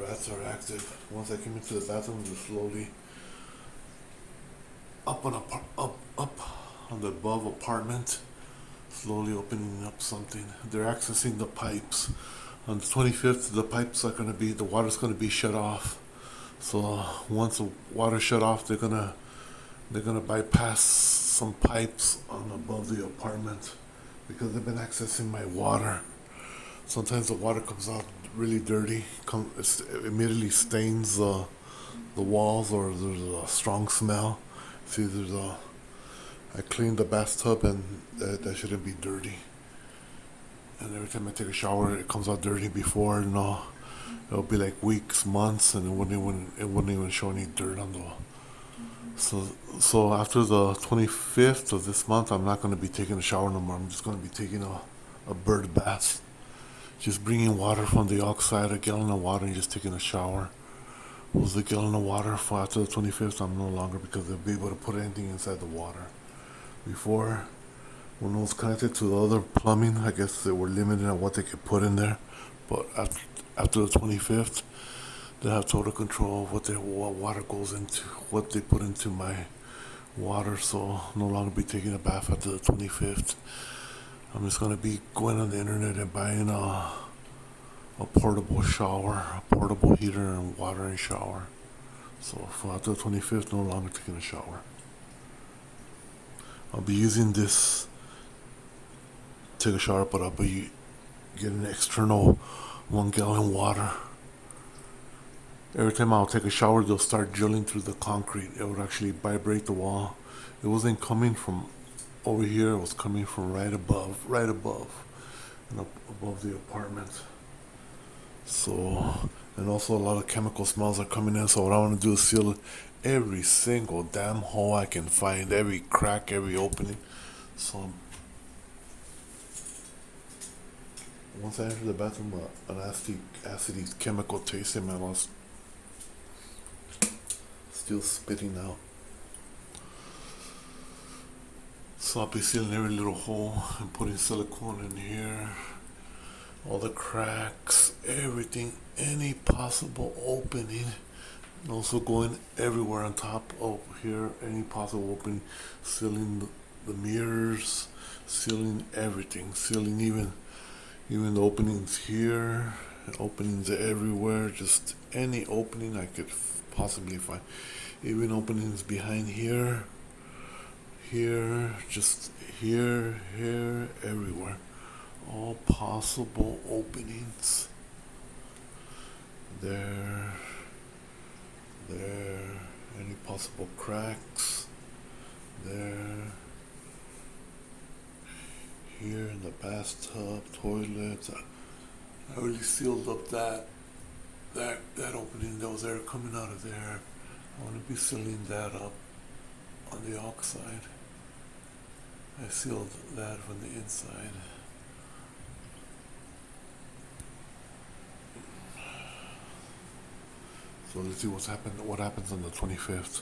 Rats are active. Once I came into the bathroom, just slowly up on the above apartment, slowly opening up something. They're accessing the pipes. On the 25th, the water's gonna be shut off. So once the water's shut off, they're gonna bypass some pipes on above the apartment because they've been accessing my water. Sometimes the water comes out really dirty. It immediately stains the walls, or there's a strong smell. See, I cleaned the bathtub, and that shouldn't be dirty. And every time I take a shower, it comes out dirty. Before, it'll be like weeks, months, and it wouldn't even show any dirt on the. So after the 25th of this month, I'm not going to be taking a shower no more. I'm just going to be taking a bird bath. Just bringing water from the outside, a gallon of water, and just taking a shower. Was the gallon of water for after the 25th? I'm no longer, because they'll be able to put anything inside the water. Before, when it was connected to the other plumbing, I guess they were limited on what they could put in there. But after the 25th, they have total control of what water goes into, what they put into my water. So no longer be taking a bath after the 25th. I'm just gonna be going on the internet and buying a portable shower, a portable heater and water and shower. So for after the 25th, no longer taking a shower. I'll be using this take a shower, but I'll be getting external 1 gallon water. Every time I'll take a shower, they'll start drilling through the concrete. It would actually vibrate the wall. It wasn't coming from over here, it was coming from right above, and up above the apartment. So, and also a lot of chemical smells are coming in. So what I want to do is seal every single damn hole I can find, every crack, every opening. So once I enter the bathroom, a nasty, acidy chemical taste in my mouth. Still spitting out. So I'll be sealing every little hole and putting silicone in here. All the cracks, everything, any possible opening. And also going everywhere on top of here, any possible opening. Sealing the mirrors, sealing everything, sealing even the openings here, openings everywhere, just any opening I could possibly find. Even openings behind here, just here, everywhere. All possible openings. There, any possible cracks. There, here in the bathtub, toilets. I really sealed up that opening that was there coming out of there. I want to be sealing that up on the outside. I sealed that from the inside. So let's see what happens on the 25th.